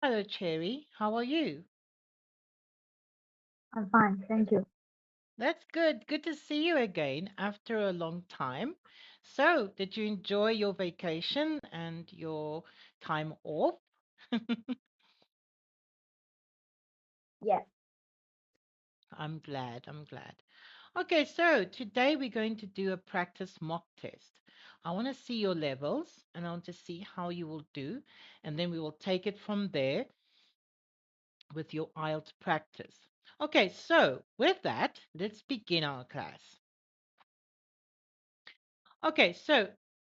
Hello, Cherry. How are you? I'm fine, thank you. That's good. Good to see you again after a long time. So, did you enjoy your vacation and your time off? Yes. I'm glad. I'm glad. Okay, so today we're going to do a practice mock test. I want to see your levels and I want to see how you will do, and then we will take it from there with your IELTS practice. Okay, so with that, let's begin our class. Okay, so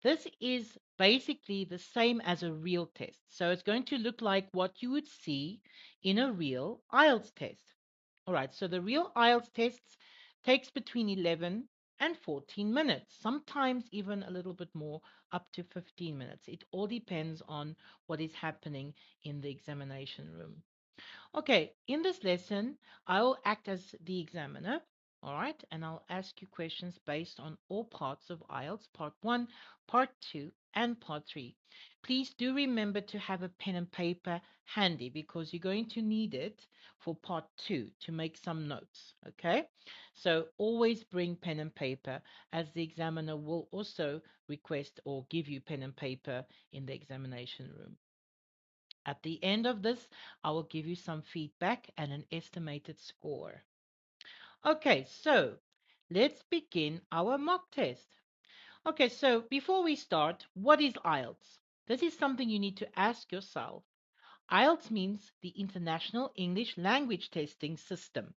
this is basically the same as a real test. So it's going to look like what you would see in a real IELTS test. All right, so the real IELTS tests takes between 11 and 14 minutes, sometimes even a little bit more, up to 15 minutes. It all depends on what is happening in the examination room. Okay, in this lesson, I will act as the examiner, all right, and I'll ask you questions based on all parts of IELTS, part 1, part 2, and part 3. Please do remember to have a pen and paper handy because you're going to need it for part 2 to make some notes, okay? So always bring pen and paper as the examiner will also request or give you pen and paper in the examination room. At the end of this, I will give you some feedback and an estimated score. Okay, so let's begin our mock test. Okay, so before we start, what is IELTS? This is something you need to ask yourself. IELTS means the International English Language Testing System.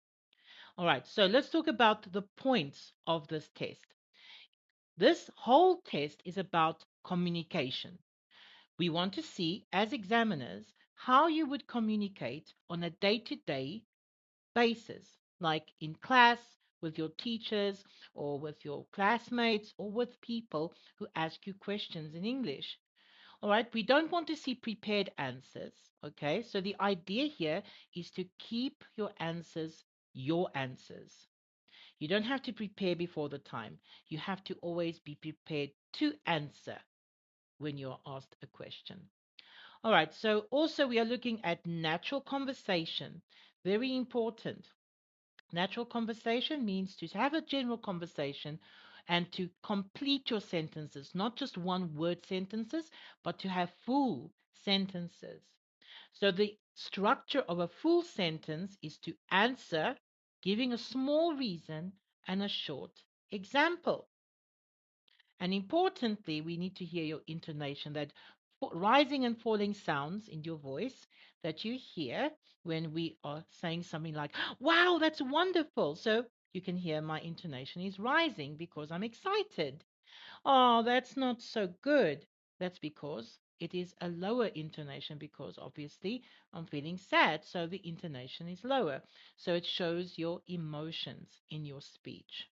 All right, so let's talk about the points of this test. This whole test is about communication. We want to see, as examiners, how you would communicate on a day to day basis, like in class, with your teachers, or with your classmates, or with people who ask you questions in English. All right, we don't want to see prepared answers. Okay, so the idea here is to keep your answers your answers. You don't have to prepare before the time. You have to always be prepared to answer when you're asked a question. All right, so also we are looking at natural conversation. Very important. Natural conversation means to have a general conversation and to complete your sentences, not just one word sentences, but to have full sentences. So the structure of a full sentence is to answer, giving a small reason and a short example. And importantly, we need to hear your intonation, that rising and falling sounds in your voice that you hear when we are saying something like, wow, that's wonderful. So you can hear my intonation is rising because I'm excited. Oh, that's not so good. That's because it is a lower intonation because obviously I'm feeling sad. So the intonation is lower. So it shows your emotions in your speech.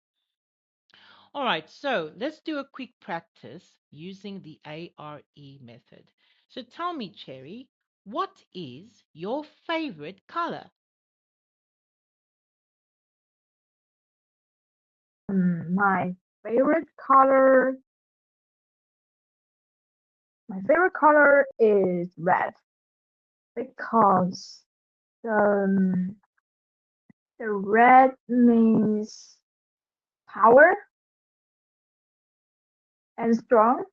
All right, so let's do a quick practice using the ARE method. So tell me, Cherry, what is your favorite color? My favorite color, my favorite color is red because the the red means power and strong.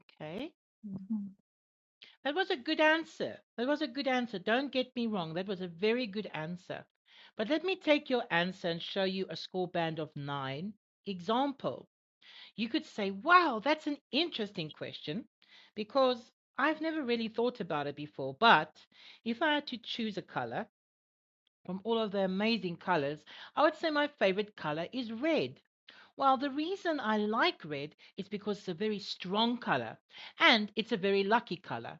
Okay, Mhm. that was a good answer. That was a good answer. Don't get me wrong. That was a very good answer. But let me take your answer and show you a score band of 9. Example. You could say, wow, that's an interesting question because I've never really thought about it before. But if I had to choose a color, from all of the amazing colors, I would say my favorite color is red. Well, the reason I like red is because it's a very strong color and it's a very lucky color.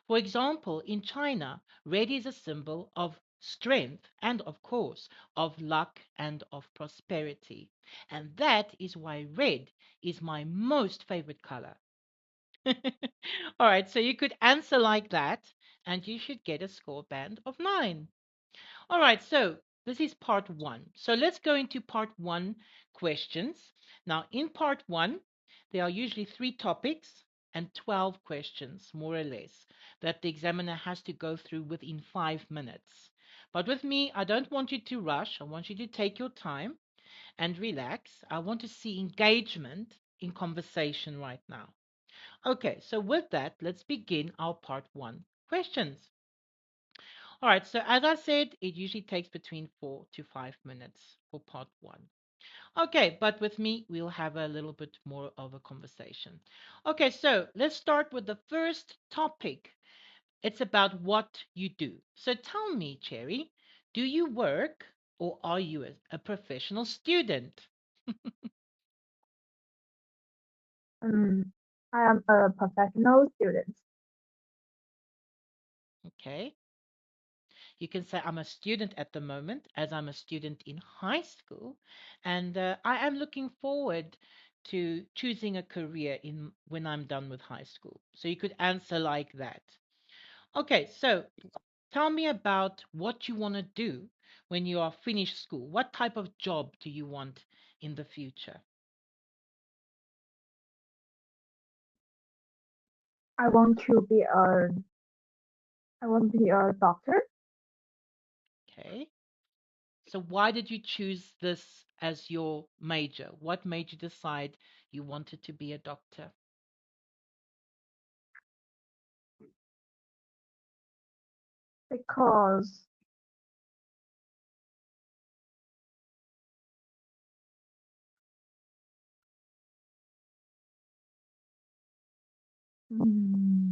For example, in China, red is a symbol of strength and, of course, of luck and of prosperity. And that is why red is my most favorite color. All right, so you could answer like that and you should get a score band of 9. All right, so this is part one. So let's go into part one questions. Now, in part one, there are usually three topics, and 12 questions, more or less, that the examiner has to go through within 5 minutes. But with me, I don't want you to rush. I want you to take your time and relax. I want to see engagement in conversation right now. Okay, so with that, let's begin our part one questions. All right, so as I said, it usually takes between 4 to 5 minutes for part one. Okay, but with me, we'll have a little bit more of a conversation. Okay, so let's start with the first topic. It's about what you do. So tell me, Cherry, do you work or are you a professional student? Um, I am a professional student. Okay. You can say, I'm a student at the moment, as I'm a student in high school, and I am looking forward to choosing a career in when I'm done with high school. So you could answer like that. Okay, so tell me about what you want to do when you are finished school. What type of job do you want in the future? I want to be a I want to be a doctor. Okay. So why did you choose this as your major? What made you decide you wanted to be a doctor? Because mm,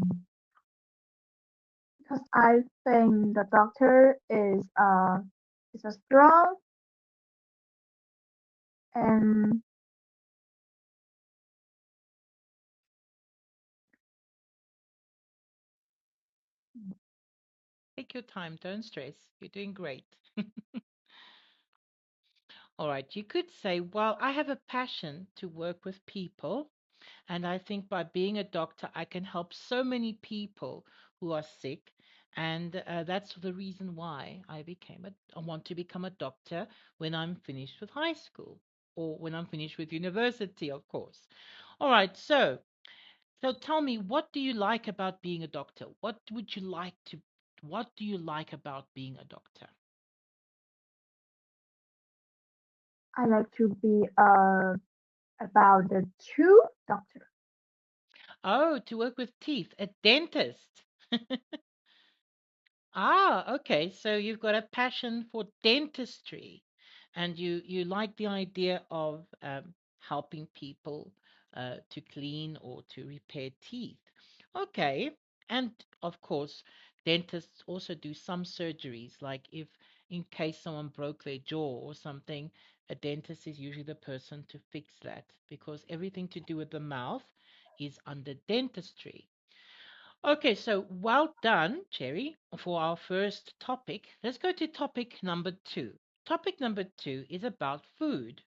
because I think the doctor is a strong and Take your time, don't stress. You're doing great. All right, you could say, well, I have a passion to work with people, and I think by being a doctor, I can help so many people who are sick. And that's the reason why I want to become a doctor when I'm finished with high school or when I'm finished with university, of course. All right, so tell me, what do you like about being a doctor? What do you like about being a doctor? I like to be about the two doctor. Oh, to work with teeth, a dentist. Ah, okay. So you've got a passion for dentistry, and you like the idea of helping people to clean or to repair teeth. Okay. And of course, dentists also do some surgeries, like if in case someone broke their jaw or something, a dentist is usually the person to fix that because everything to do with the mouth is under dentistry. Okay, so well done, Cherry, for our first topic. Let's go to topic number two. Topic number two is about food.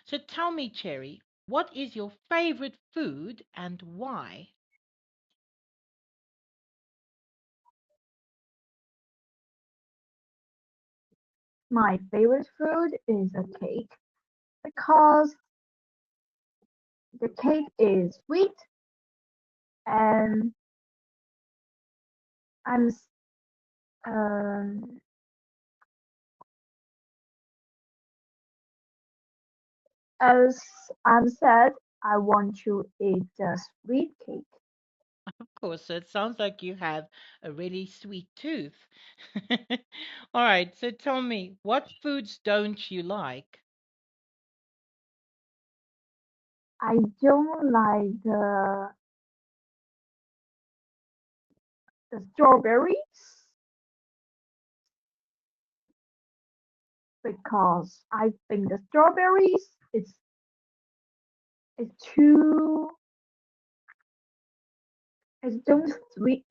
So tell me, Cherry, what is your favorite food and why? My favorite food is a cake because the cake is sweet and I'm um, as I'm said I want to eat the sweet cake. Of course, so it sounds like you have a really sweet tooth. All right, so tell me, what foods don't you like? I don't like the strawberries because I think the strawberries is too it's too sweet.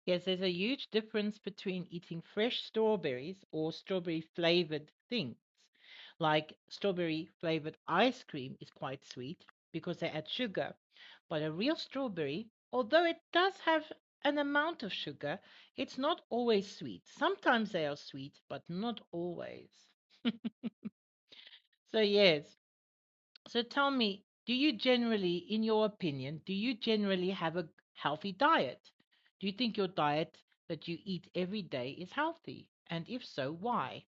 Yes, there's a huge difference between eating fresh strawberries or strawberry flavored things. Like strawberry flavored ice cream is quite sweet because they add sugar. But a real strawberry, although it does have an amount of sugar, it's not always sweet. Sometimes they are sweet, but not always. So, yes. So tell me, do you generally, in your opinion, do you generally have a healthy diet? Do you think your diet that you eat every day is healthy? And if so, why?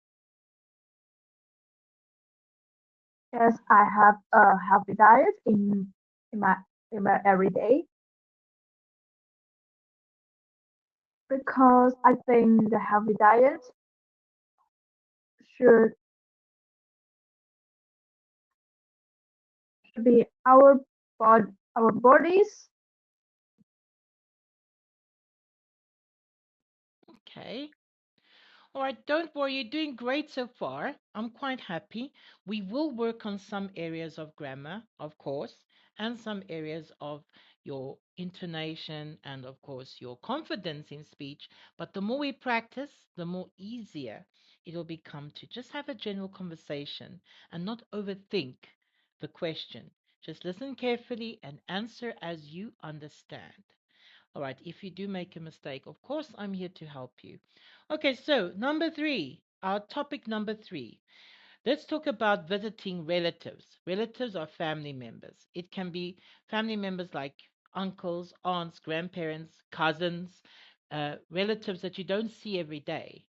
Yes, I have a healthy diet in my in my everyday because I think the healthy diet should should be our bodies. Okay. All right, don't worry, you're doing great so far. I'm quite happy. We will work on some areas of grammar, of course, and some areas of your intonation and, of course, your confidence in speech. But the more we practice, the more easier it'll become to just have a general conversation and not overthink the question. Just listen carefully and answer as you understand. All right, if you do make a mistake, of course, I'm here to help you. Okay, so number three, our topic number three. Let's talk about visiting relatives. Relatives are family members. It can be family members like uncles, aunts, grandparents, cousins, relatives that you don't see every day.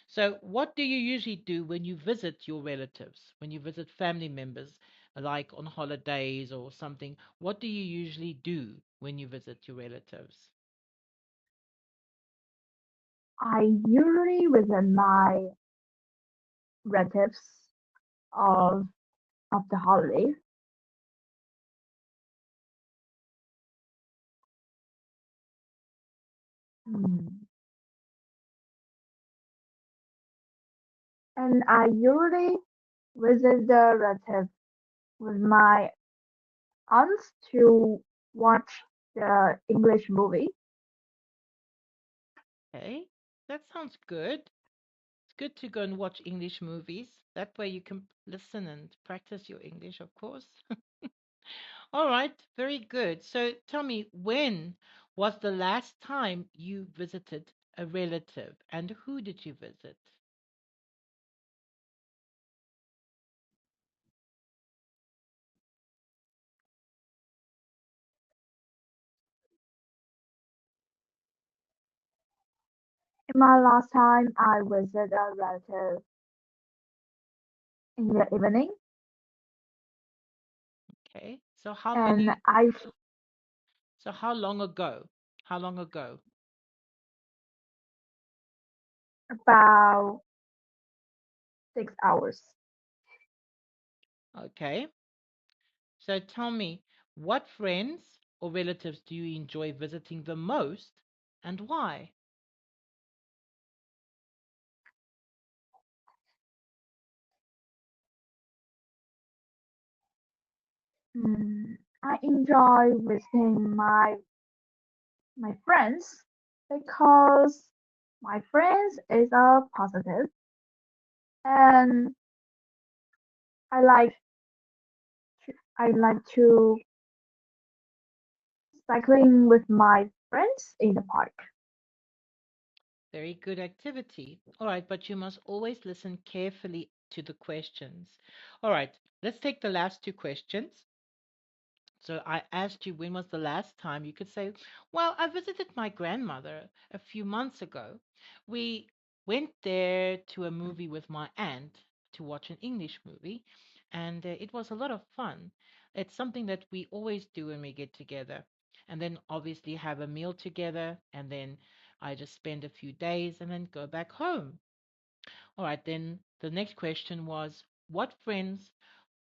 So, what do you usually do when you visit your relatives, when you visit family members, like on holidays or something? What do you usually do when you visit your relatives? I usually visit my relatives of of the holiday, mm, and I usually visit the relative with my aunts to watch the English movie. Okay, that sounds good. It's good to go and watch English movies. That way you can listen and practice your English, of course. All right, very good. So tell me, when was the last time you visited a relative and who did you visit? In my last time, I visited a relative in the evening, Okay, so how and many, I so how long ago? How long ago? about 6 hours. Okay, so tell me, what friends or relatives do you enjoy visiting the most and why? I enjoy visiting my friends because my friends is a positive, and I like I like to cycling with my friends in the park. Very good activity. All right, but you must always listen carefully to the questions. All right, let's take the last two questions. So I asked you when was the last time. You could say, well, I visited my grandmother a few months ago. We went there to a movie with my aunt to watch an English movie, and it was a lot of fun. It's something that we always do when we get together. And then obviously have a meal together, and then I just spend a few days and then go back home. All right, then the next question was, what friends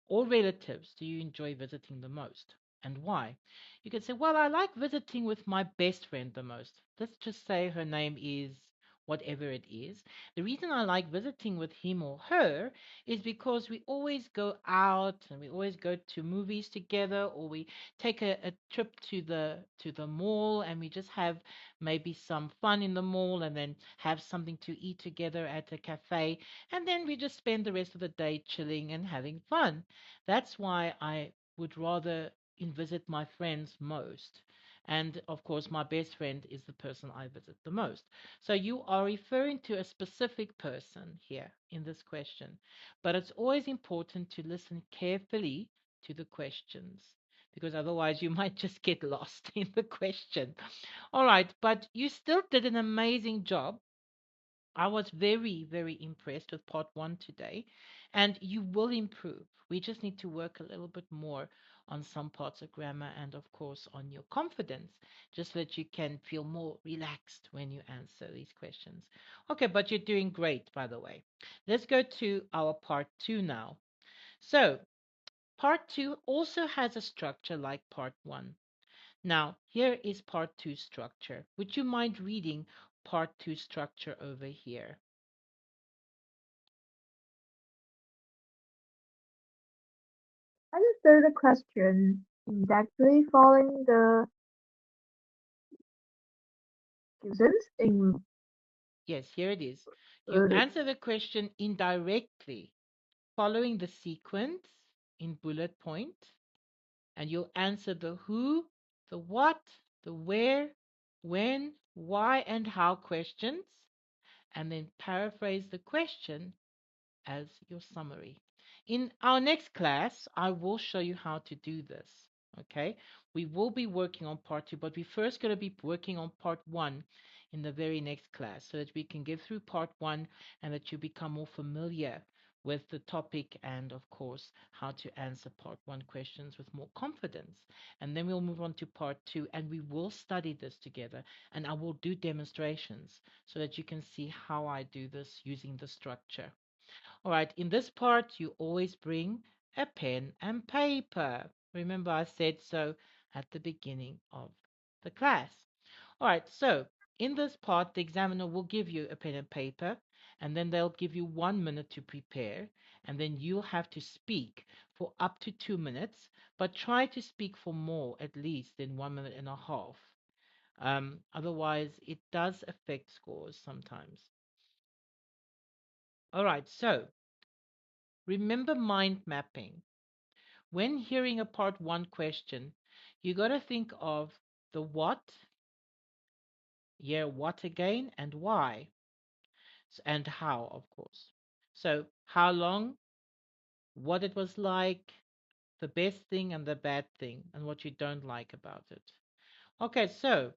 or relatives do you enjoy visiting the most and why? You can say, well, I like visiting with my best friend the most. Let's just say her name is whatever it is. The reason I like visiting with him or her is because we always go out and we always go to movies together, or we take a trip to the mall and we just have maybe some fun in the mall and then have something to eat together at a cafe, and then we just spend the rest of the day chilling and having fun. That's why I would rather visit my friends most. And of course, my best friend is the person I visit the most. So you are referring to a specific person here in this question. But it's always important to listen carefully to the questions because otherwise you might just get lost in the question. All right, but you still did an amazing job. I was very, very impressed with part one today, and you will improve. We just need to work a little bit more on some parts of grammar and, of course, on your confidence, just so that you can feel more relaxed when you answer these questions. Okay, but you're doing great, by the way. Let's go to our part two now. So, part two also has a structure like part one. Now, here is part two structure. Would you mind reading part two structure over here? Answer the question exactly following the cuisines in Yes, here it is. You bullet. answer the question indirectly, following the sequence in bullet point, and you'll answer the who, the what, the where, when, why, and how questions, and then paraphrase the question as your summary. In our next class, I will show you how to do this. Okay, we will be working on part two, but we're first going to be working on part one in the very next class so that we can get through part one and that you become more familiar with the topic and, of course, how to answer part one questions with more confidence. And then we'll move on to part two and we will study this together. And I will do demonstrations so that you can see how I do this using the structure. All right, in this part, you always bring a pen and paper. Remember, I said so at the beginning of the class. All right, so in this part, the examiner will give you a pen and paper, and then they'll give you 1 minute to prepare, and then you'll have to speak for up to 2 minutes, but try to speak for more, at least in 1 minute and a half. Otherwise, it does affect scores sometimes. All right, so remember mind mapping. When hearing a part one question, you got to think of the what, yeah, what again, and why, and how, of course. So, how long, what it was like, the best thing and the bad thing, and what you don't like about it. Okay, so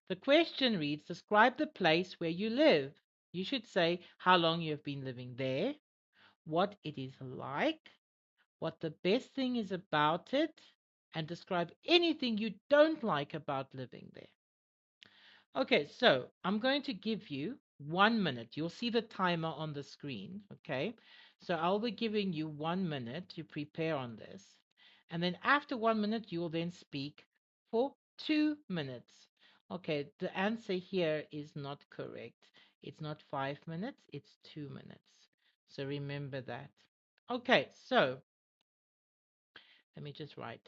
the question reads describe the place where you live. You should say how long you have been living there, what it is like, what the best thing is about it, and describe anything you don't like about living there. Okay, so I'm going to give you 1 minute. You'll see the timer on the screen. Okay, so I'll be giving you 1 minute to prepare on this. And then after 1 minute, you will then speak for 2 minutes. Okay, the answer here is not correct. It's not 5 minutes, it's 2 minutes. So remember that. Okay, so let me just write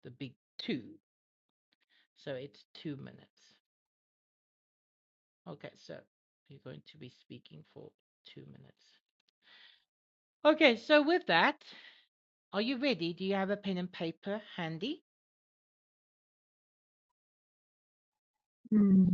the big two. So it's 2 minutes. Okay, so you're going to be speaking for 2 minutes. Okay, so with that, are you ready? Do you have a pen and paper handy? Hmm.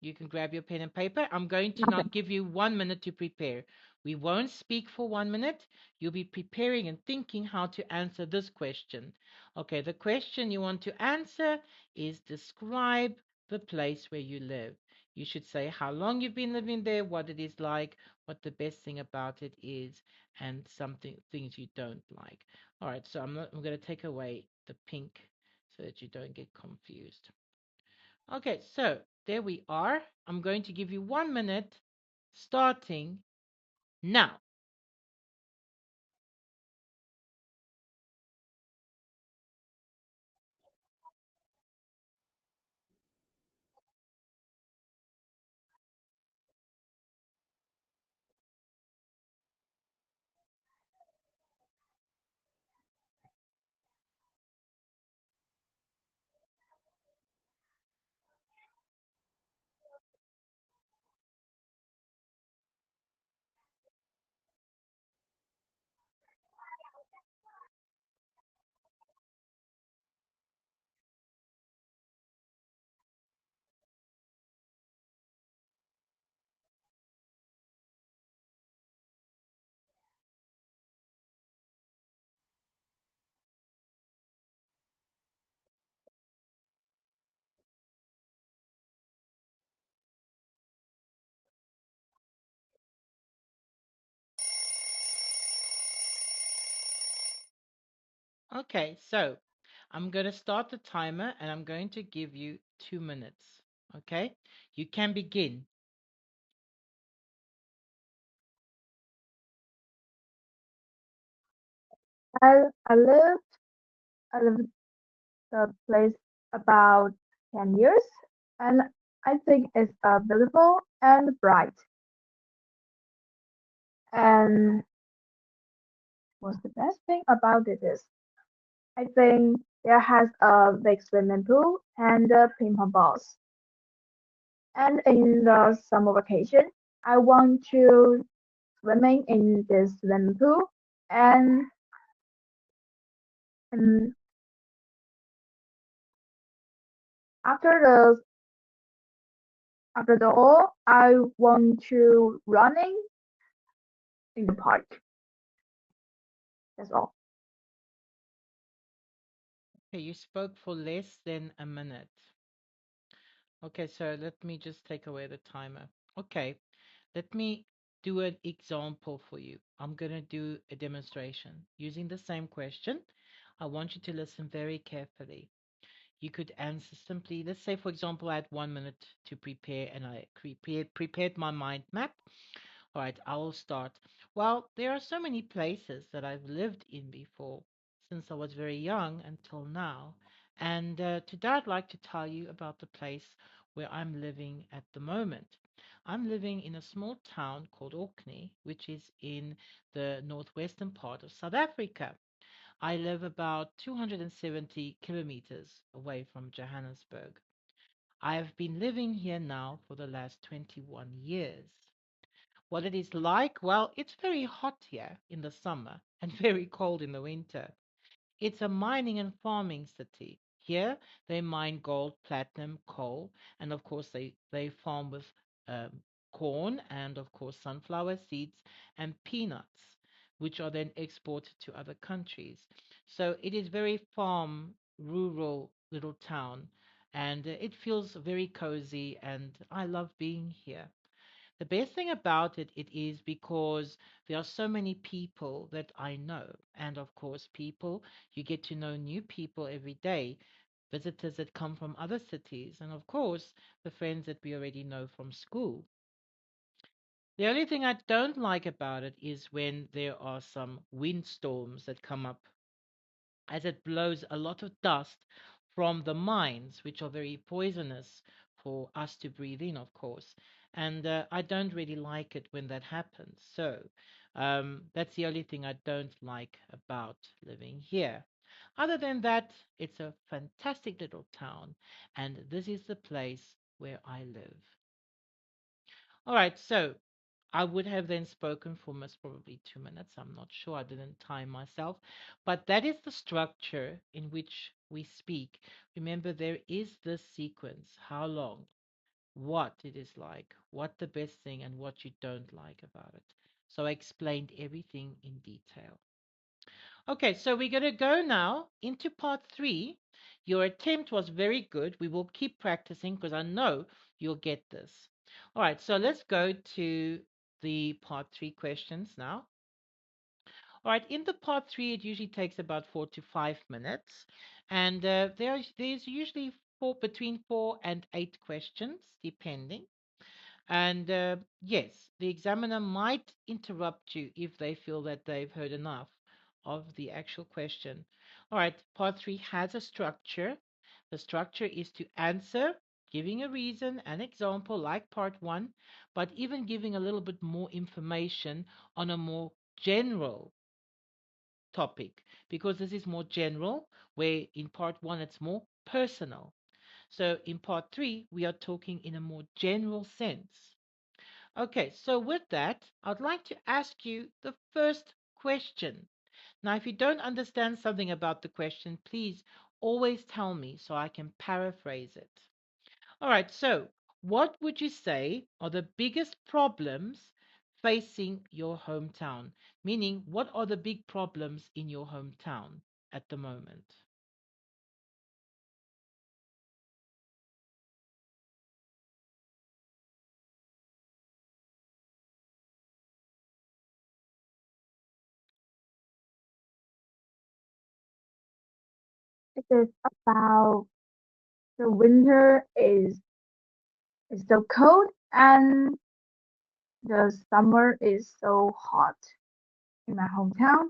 You can grab your pen and paper. I'm going to now give you 1 minute to prepare. We won't speak for 1 minute. You'll be preparing and thinking how to answer this question. Okay, the question you want to answer is describe the place where you live. You should say how long you've been living there, what it is like, what the best thing about it is, and something things you don't like. All right, so I'm going to take away the pink so that you don't get confused. Okay, so there we are. I'm going to give you 1 minute starting now. Okay, so I'm going to start the timer and I'm going to give you 2 minutes. Okay, you can begin. I I lived I lived the place about 10 years, and I think it's beautiful and bright. And what's the best thing about it is I think there has a big swimming pool and ping pong balls. And in the summer vacation, I want to swimming in this swimming pool. And, and after the after the all, I want to running in the park. That's all. Okay, you spoke for less than a minute. Okay, so let me just take away the timer. Okay, let me do an example for you. I'm going to do a demonstration using the same question. I want you to listen very carefully. You could answer simply, let's say, for example, I had 1 minute to prepare and I prepared my mind map. All right, I will start. Well, there are so many places that I've lived in before since I was very young until now. And today I'd like to tell you about the place where I'm living at the moment. I'm living in a small town called Orkney, which is in the northwestern part of South Africa. I live about 270 kilometers away from Johannesburg. I have been living here now for the last 21 years. What it is like? Well, it's very hot here in the summer and very cold in the winter. It's a mining and farming city. Here, they mine gold, platinum, coal, and of course, they farm with um, corn and, of course, sunflower seeds and peanuts, which are then exported to other countries. So it is very farm, rural little town, and it feels very cozy, and I love being here. The best thing about it is because there are so many people that I know. And of course, people, you get to know new people every day, visitors that come from other cities, and of course, the friends that we already know from school. The only thing I don't like about it is when there are some windstorms that come up as it blows a lot of dust from the mines, which are very poisonous for us to breathe in, of course. And I don't really like it when that happens. So that's the only thing I don't like about living here. Other than that, it's a fantastic little town, and this is the place where I live. All right, so I would have then spoken for most probably 2 minutes. I'm not sure. I didn't time myself. But that is the structure in which we speak. Remember, there is this sequence how long, what it is like, what the best thing, and what you don't like about it. So I explained everything in detail. Okay, so we're going to go now into part three. Your attempt was very good. We will keep practicing because I know you'll get this. All right, so let's go to the part three questions now. All right, in the part three, it usually takes about 4 to 5 minutes, and there's usually between 4 and 8 questions, depending. And yes, the examiner might interrupt you if they feel that they've heard enough of the actual question. All right, part three has a structure. The structure is to answer, giving a reason, an example like part one, but even giving a little bit more information on a more general topic, because this is more general, where in part one it's more personal. So in part three, we are talking in a more general sense. Okay, so with that, I'd like to ask you the first question. Now, if you don't understand something about the question, please always tell me so I can paraphrase it. All right, so what would you say are the biggest problems facing your hometown? Meaning, what are the big problems in your hometown at the moment? It is about the winter is so cold and the summer is so hot in my hometown.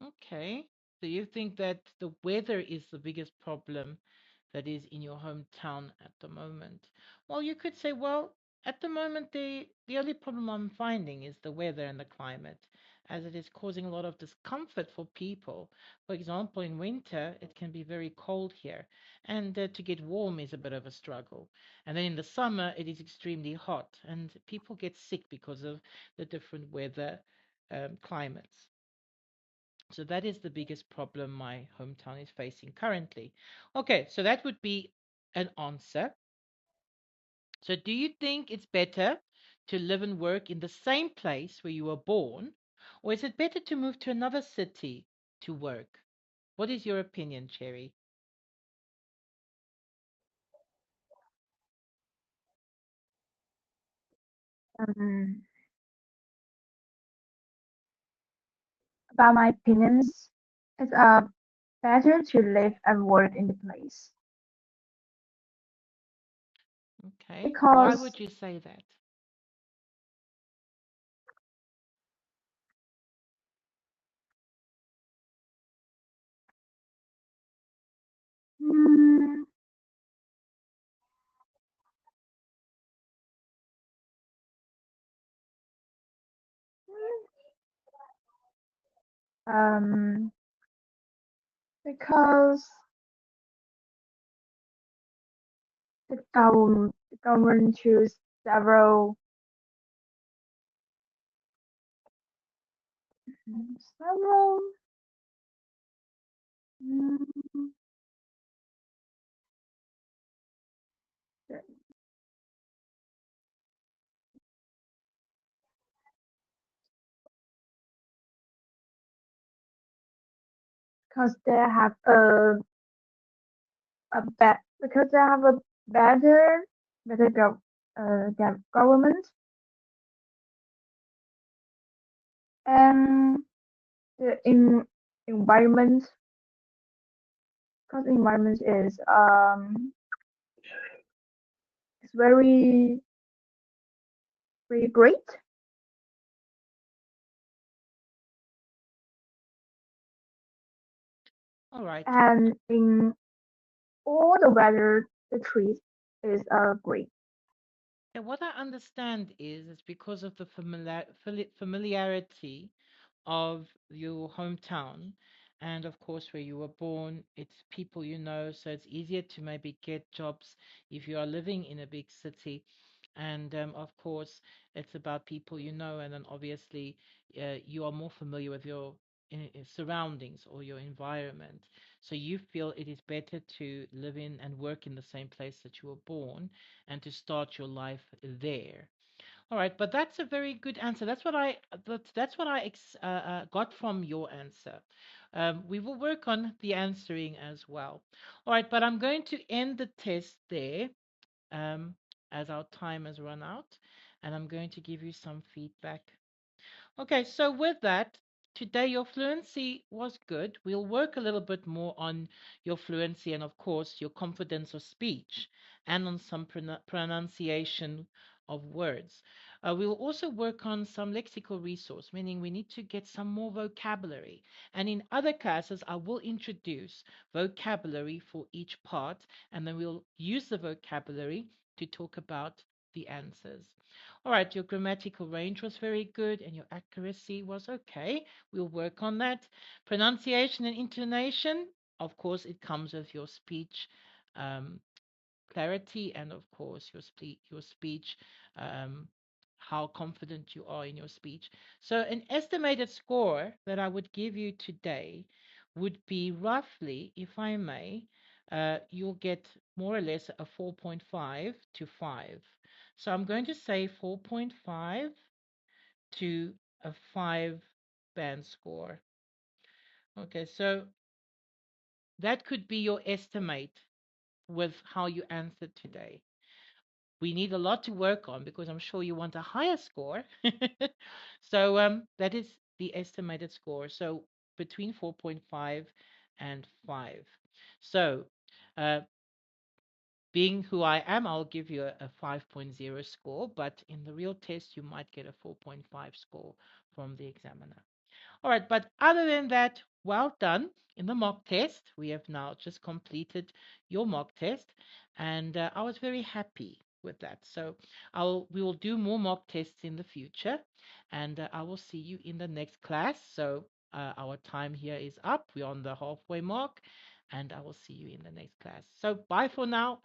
Okay. So you think that the weather is the biggest problem that is in your hometown at the moment? Well, you could say, well, at the moment the only problem I'm finding is the weather and the climate, as it is causing a lot of discomfort for people. For example, in winter it can be very cold here, and to get warm is a bit of a struggle. And then in the summer it is extremely hot, and people get sick because of the different weather climates. So that is the biggest problem my hometown is facing currently. Okay, so that would be an answer. So do you think it's better to live and work in the same place where you were born, or is it better to move to another city to work? What is your opinion, Cherry? Um, about my opinions, it's better to live and work in the place Okay, why because would you say that? mm, um because the government choose several several because they have because they have a better better government and the environment because environment is very great All right. and in all the weather the trees is great And what I understand is it's because of the familiarity of your hometown and, of course, where you were born. It's people you know, so it's easier to maybe get jobs if you are living in a big city. And of course, it's about people you know, and then obviously you are more familiar with your surroundings or your environment. So you feel it is better to live in and work in the same place that you were born and to start your life there. All right, but that's a very good answer. That's what I got from your answer. We will work on the answering as well. All right, but I'm going to end the test there, um, as our time has run out, and I'm going to give you some feedback. Okay, so with that, today your fluency was good. We'll work a little bit more on your fluency and, of course, your confidence of speech and on some pronunciation of words. We'll also work on some lexical resource, meaning we need to get some more vocabulary. And in other classes, I will introduce vocabulary for each part, and then we'll use the vocabulary to talk about the answers. All right, your grammatical range was very good and your accuracy was okay. We'll work on that. Pronunciation and intonation, of course, it comes with your speech um, clarity and, of course, your speech, um, how confident you are in your speech. So, an estimated score that I would give you today would be roughly, if I may, you'll get more or less a 4.5 to 5. So I'm going to say 4.5 to a 5 band score. Okay, so that could be your estimate with how you answered today. We need a lot to work on because I'm sure you want a higher score. So that is the estimated score. So between 4.5 and 5. So, uh, being who I am, I'll give you a 5.0 score, but in the real test, you might get a 4.5 score from the examiner. All right, but other than that, well done in the mock test. We have now just completed your mock test, and I was very happy with that. So we will do more mock tests in the future, and I will see you in the next class. So our time here is up. We're on the halfway mark, and I will see you in the next class. So bye for now.